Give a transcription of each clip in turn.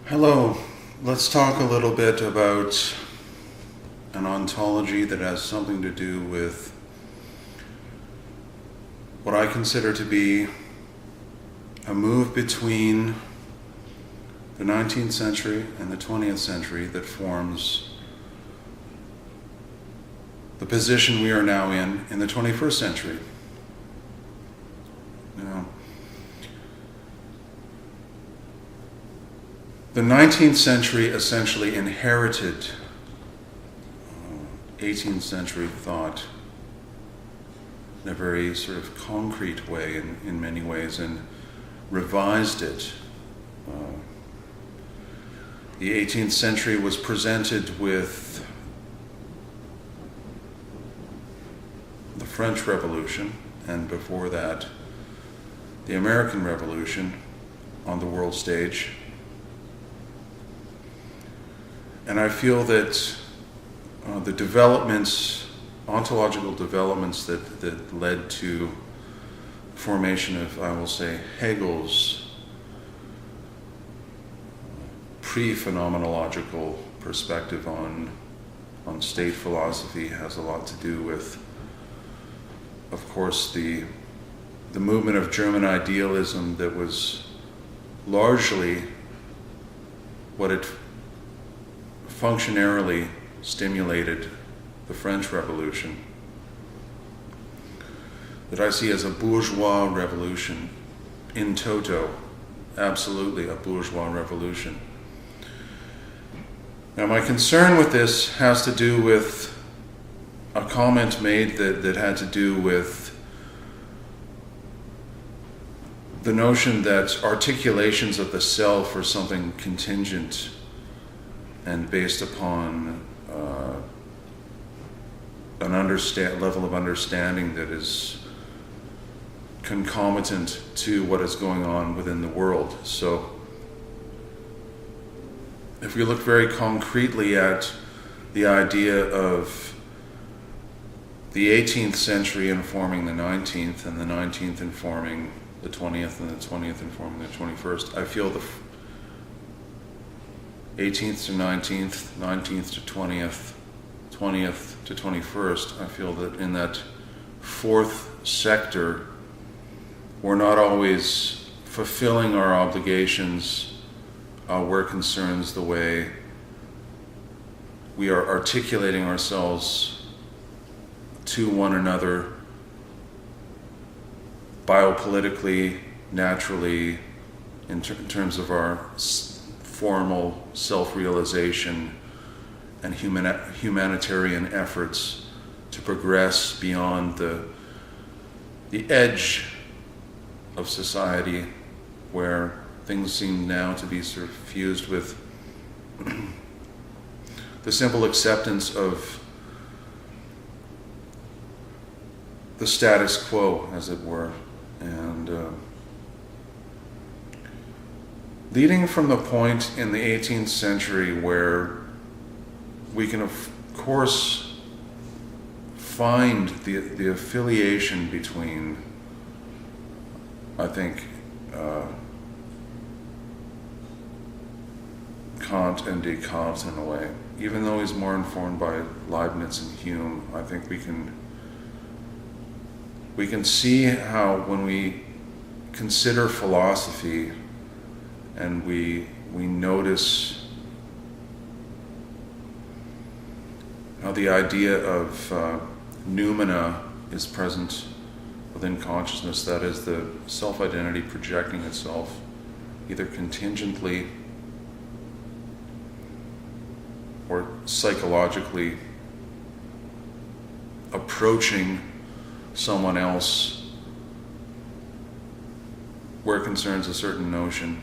Hello, let's talk a little bit about an ontology that has something to do with what I consider to be a move between the 19th century and the 20th century that forms the position we are now in the 21st century. Now, the 19th century essentially inherited 18th century thought in a very sort of concrete way in many ways and revised it. The 18th century was presented with the French Revolution, and before that, the American Revolution on the world stage. And I feel that the developments, ontological developments that led to the formation of, I will say, Hegel's pre-phenomenological perspective on state philosophy has a lot to do with, of course, the movement of German idealism that was largely what it functionarily stimulated the French Revolution, that I see as a bourgeois revolution in toto, absolutely a bourgeois revolution. Now, my concern with this has to do with a comment made that had to do with the notion that articulations of the self are something contingent and based upon an level of understanding that is concomitant to what is going on within the world. So, if we look very concretely at the idea of the 18th century informing the 19th, and the 19th informing the 20th, and the 20th informing the 21st, I feel the 18th to 19th, 19th to 20th, 20th to 21st, I feel that in that fourth sector, we're not always fulfilling our obligations where concerns the way we are articulating ourselves to one another biopolitically, naturally, in terms of our formal self-realization and humanitarian efforts to progress beyond the edge of society where things seem now to be sort of fused with the simple acceptance of the status quo, as it were. And leading from the point in the 18th century where we can, of course, find the affiliation between, I think, Kant and Descartes in a way. Even though he's more informed by Leibniz and Hume, I think we can see how when we consider philosophy and we notice how the idea of noumena is present within consciousness, that is the self-identity projecting itself either contingently or psychologically approaching someone else where it concerns a certain notion,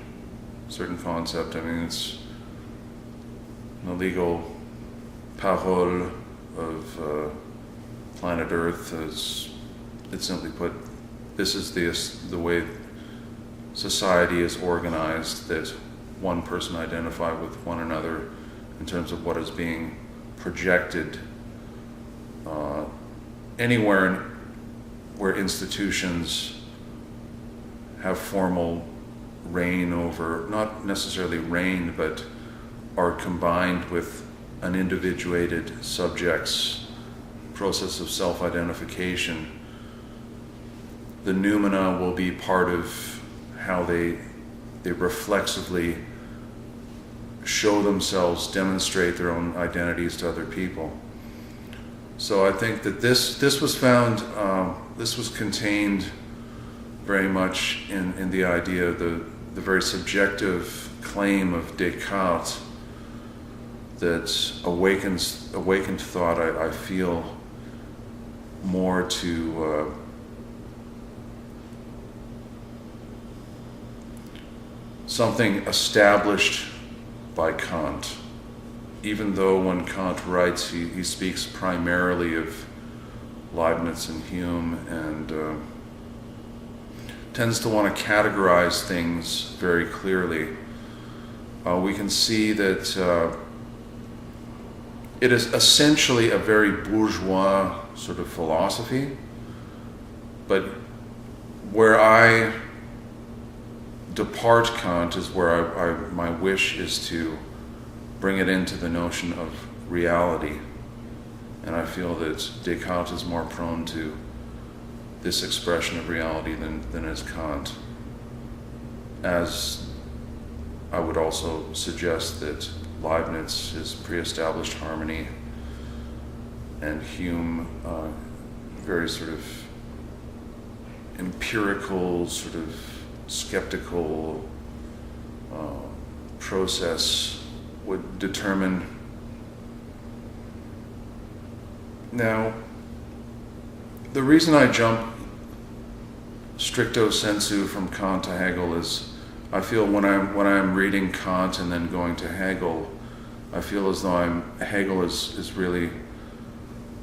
certain concept. I mean, it's the legal parole of planet Earth, as it's simply put. This is the way society is organized, that one person identify with one another in terms of what is being projected anywhere where institutions have formal reign over, not necessarily reign, but are combined with an individuated subject's process of self-identification, the noumena will be part of how they reflexively show themselves, demonstrate their own identities to other people. So I think that this was found, this was contained very much in the idea, the very subjective claim of Descartes that awakened thought, I feel, more to something established by Kant. Even though when Kant writes, he speaks primarily of Leibniz and Hume and tends to want to categorize things very clearly. We can see that it is essentially a very bourgeois sort of philosophy, but where I depart Kant is where my wish is to bring it into the notion of reality. And I feel that Descartes is more prone to this expression of reality than is Kant. As I would also suggest that Leibniz is pre-established harmony, and Hume, very sort of empirical, sort of skeptical process would determine. Now, the reason I jump stricto sensu from Kant to Hegel is I feel when I'm reading Kant and then going to Hegel, I feel as though Hegel is really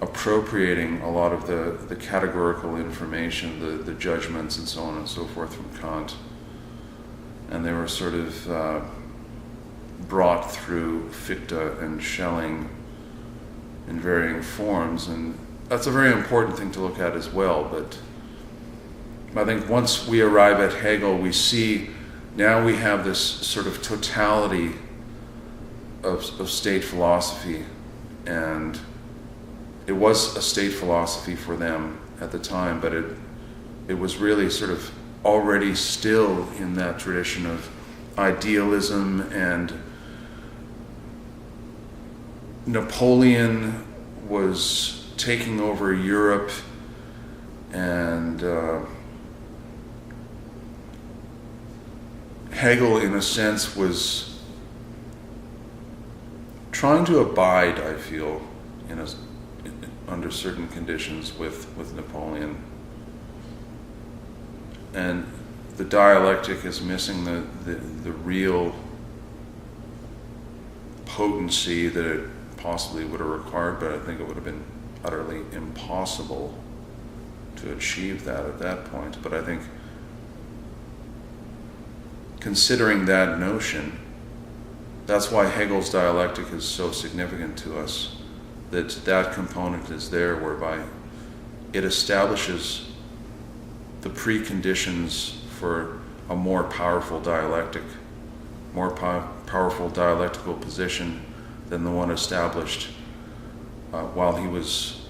appropriating a lot of the categorical information, the judgments and so on and so forth from Kant. And they were sort of brought through Fichte and Schelling in varying forms, and that's a very important thing to look at as well. But I think once we arrive at Hegel, we see now we have this sort of totality of state philosophy, and it was a state philosophy for them at the time, but it was really sort of already still in that tradition of idealism, and Napoleon was taking over Europe, and Hegel, in a sense, was trying to abide, I feel, under certain conditions with Napoleon. And the dialectic is missing the real potency that it possibly would have required, but I think it would have been utterly impossible to achieve that at that point. But I think considering that notion, that's why Hegel's dialectic is so significant to us, that component is there whereby it establishes the preconditions for a more powerful dialectic, more powerful dialectical position than the one established while he was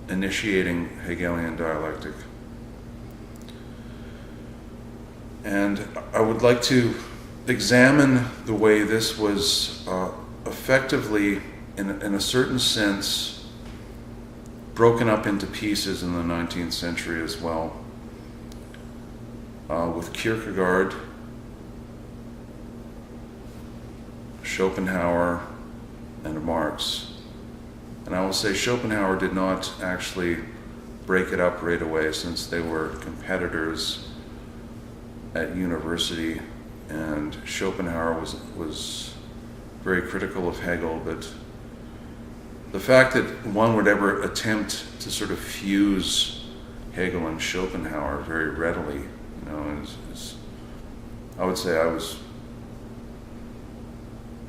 initiating Hegelian dialectic. And I would like to examine the way this was effectively, in a certain sense, broken up into pieces in the 19th century as well, with Kierkegaard, Schopenhauer, and Marx. And I will say Schopenhauer did not actually break it up right away, since they were competitors at university, and Schopenhauer was very critical of Hegel, but the fact that one would ever attempt to sort of fuse Hegel and Schopenhauer very readily, I would say I was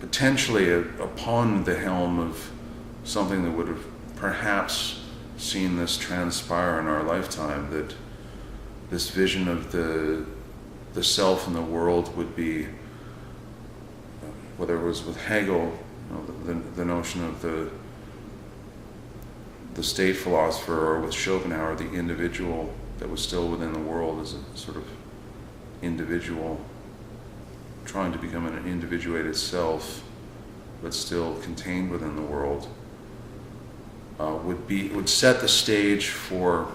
potentially upon the helm of something that would have perhaps seen this transpire in our lifetime, that this vision of the the self and the world would be, whether it was with Hegel, the notion of the state philosopher, or with Schopenhauer, the individual that was still within the world as a sort of individual, trying to become an individuated self, but still contained within the world, would set the stage for,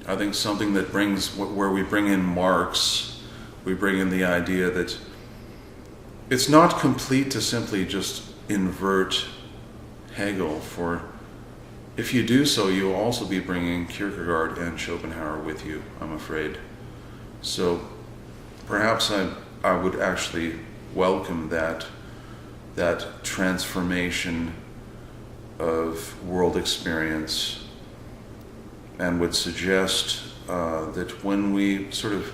I think, something that brings, where we bring in Marx, we bring in the idea that it's not complete to simply just invert Hegel, for if you do so, you'll also be bringing Kierkegaard and Schopenhauer with you, I'm afraid. So perhaps I would actually welcome that transformation of world experience, and would suggest that when we sort of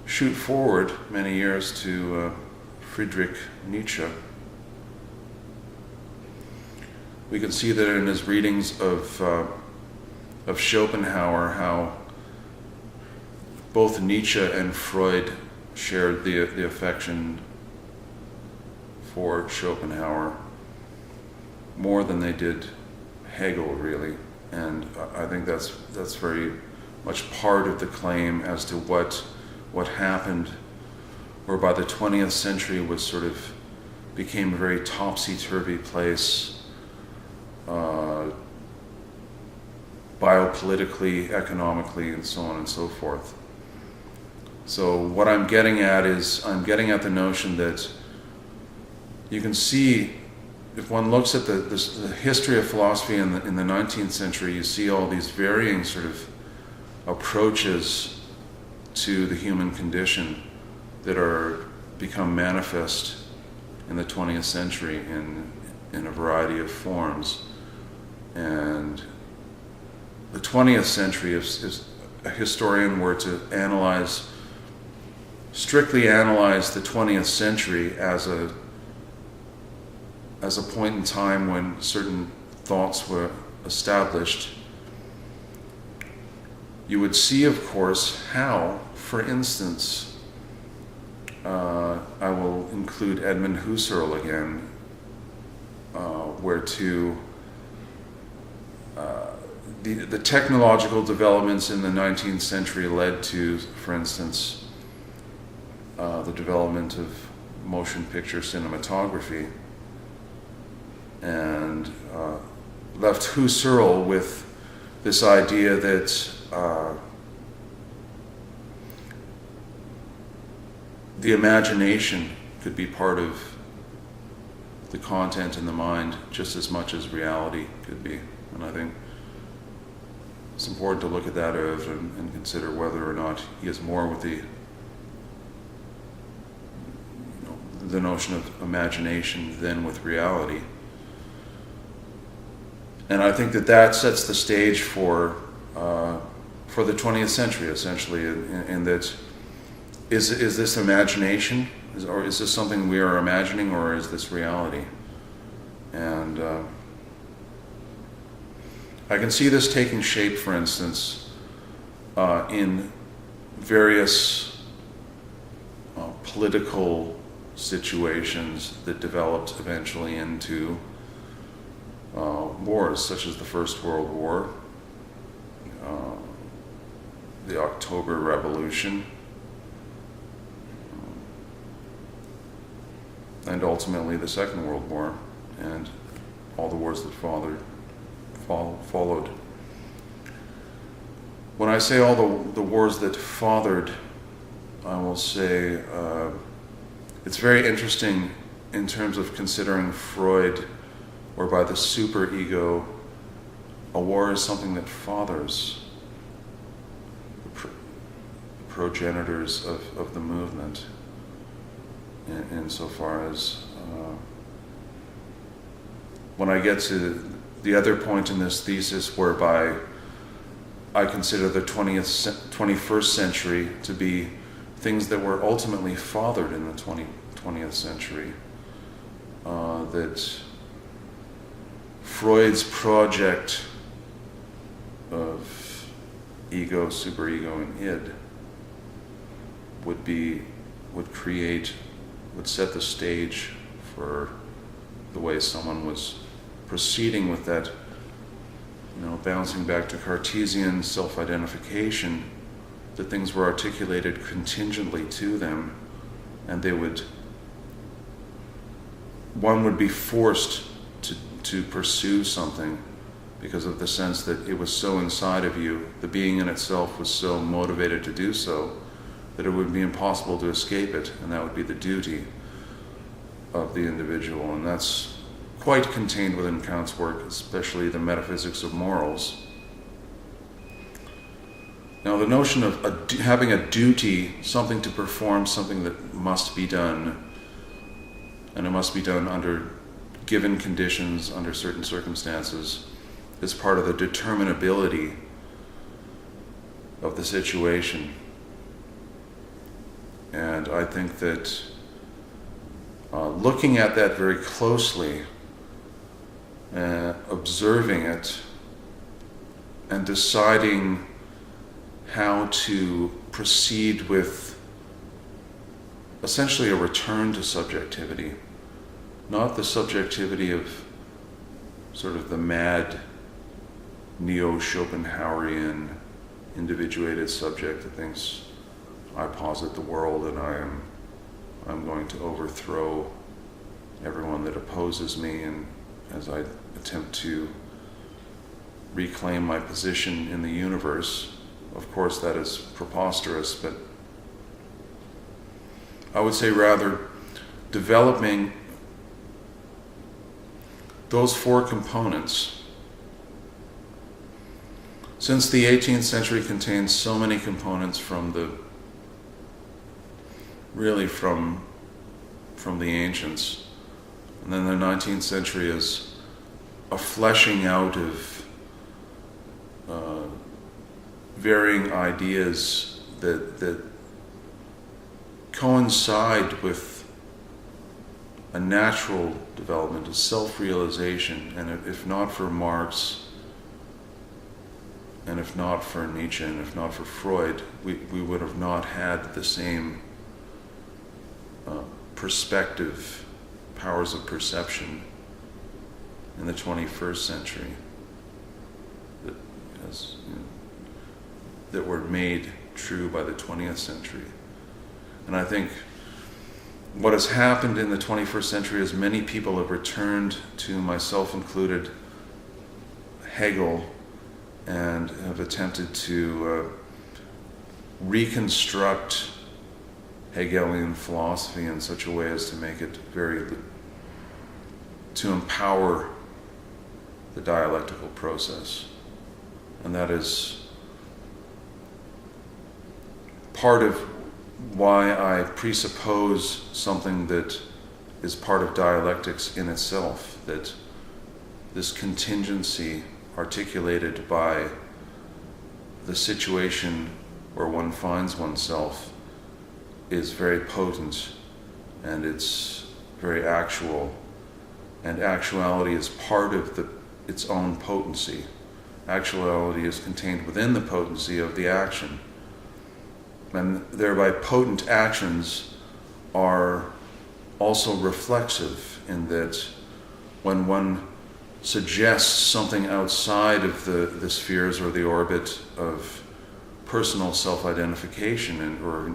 shoot forward many years to Friedrich Nietzsche, we can see that in his readings of Schopenhauer, how both Nietzsche and Freud shared the affection for Schopenhauer more than they did Hegel, really. And I think that's very much part of the claim as to what happened, or by the 20th century was sort of became a very topsy-turvy place, biopolitically, economically, and so on and so forth. So what I'm getting at is, I'm getting at the notion that you can see, if one looks at the history of philosophy in the 19th century, you see all these varying sort of approaches to the human condition that are become manifest in the 20th century in a variety of forms. And the 20th century, if a historian were to strictly analyze the 20th century as a point in time when certain thoughts were established, you would see, of course, how, for instance, I will include Edmund Husserl again, where the technological developments in the 19th century led to, for instance, the development of motion picture cinematography, and left Husserl with this idea that the imagination could be part of the content in the mind just as much as reality could be. And I think it's important to look at that and consider whether or not he has more with the notion of imagination than with reality. And I think that sets the stage for the 20th century, essentially, in that is this imagination, or is this something we are imagining, or is this reality? And I can see this taking shape, for instance, in various political situations that developed eventually into wars, such as the First World War, the October Revolution, and ultimately the Second World War, and all the wars that followed. When I say all the wars that fathered, I will say it's very interesting in terms of considering Freud, whereby the superego, a war is something that fathers the progenitors of the movement, insofar as when I get to the other point in this thesis, whereby I consider the 21st century to be things that were ultimately fathered in the 20th century, that Freud's project of ego, superego, and id would set the stage for the way someone was proceeding with that, bouncing back to Cartesian self-identification, that things were articulated contingently to them, and one would be forced to pursue something because of the sense that it was so inside of you, the being in itself was so motivated to do so, that it would be impossible to escape it, and that would be the duty of the individual. And that's quite contained within Kant's work, especially the metaphysics of morals. Now, the notion of having a duty, something to perform, something that must be done, and it must be done under given conditions, under certain circumstances, is part of the determinability of the situation. And I think that looking at that very closely, observing it, and deciding how to proceed with essentially a return to subjectivity, not the subjectivity of sort of the mad neo-Schopenhauerian individuated subject that thinks, I posit the world and I'm going to overthrow everyone that opposes me, and as I attempt to reclaim my position in the universe. Of course, that is preposterous, but I would say rather developing those four components. Since the 18th century contains so many components from the ancients, and then the 19th century is a fleshing out of varying ideas that coincide with a natural development, a self-realization, and if not for Marx, and if not for Nietzsche, and if not for Freud, we would have not had the same perspective, powers of perception in the 21st century that were made true by the 20th century. And I think what has happened in the 21st century is many people have returned to, myself included, Hegel, and have attempted to reconstruct Hegelian philosophy in such a way as to make it to empower the dialectical process. And that is part of why I presuppose something that is part of dialectics in itself, that this contingency articulated by the situation where one finds oneself is very potent, and it's very actual, and actuality is part of its own potency. Actuality is contained within the potency of the action, and thereby potent actions are also reflexive in that when one suggests something outside of the spheres or the orbit of personal self-identification, or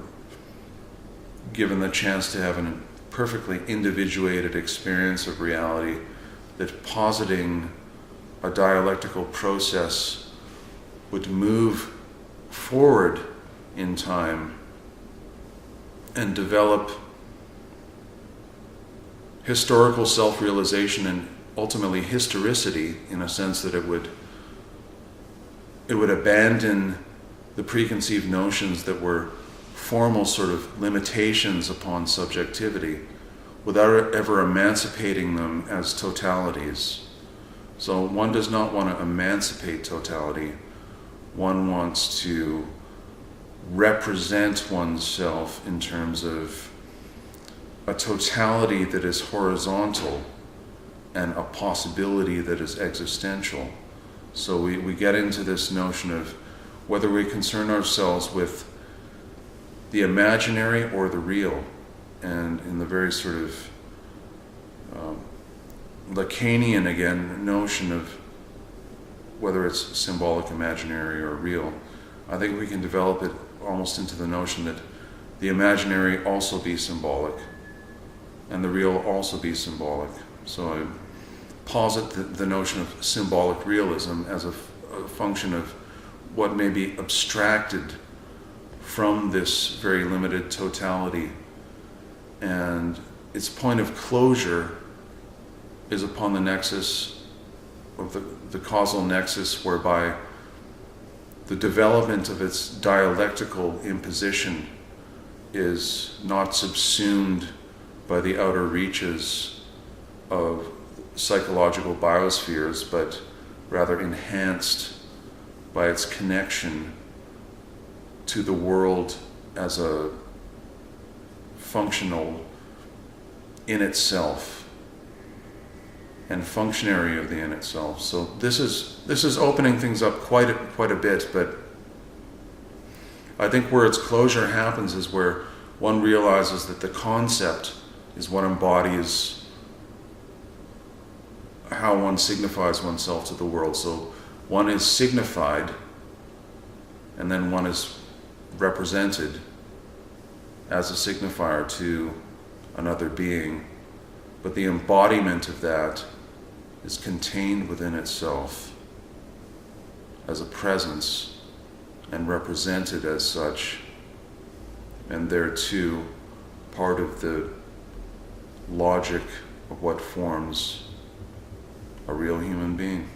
given the chance to have a perfectly individuated experience of reality, that positing a dialectical process would move forward in time and develop historical self-realization and ultimately historicity, in a sense that it would abandon the preconceived notions that were formal sort of limitations upon subjectivity without ever emancipating them as totalities. So one does not want to emancipate totality. One wants to represent oneself in terms of a totality that is horizontal and a possibility that is existential. So we get into this notion of whether we concern ourselves with the imaginary or the real, and in the very sort of Lacanian, again, notion of whether it's symbolic, imaginary, or real. I think we can develop it almost into the notion that the imaginary also be symbolic and the real also be symbolic. So I posit the notion of symbolic realism as a function of what may be abstracted from this very limited totality, and its point of closure is upon the nexus of the causal nexus, whereby the development of its dialectical imposition is not subsumed by the outer reaches of psychological biospheres, but rather enhanced by its connection to the world as a functional in itself and functionary of the in itself. So this is opening things up quite a bit, but I think where its closure happens is where one realizes that the concept is what embodies how one signifies oneself to the world. So one is signified, and then one is represented as a signifier to another being, but the embodiment of that is contained within itself as a presence and represented as such, and thereto part of the logic of what forms a real human being.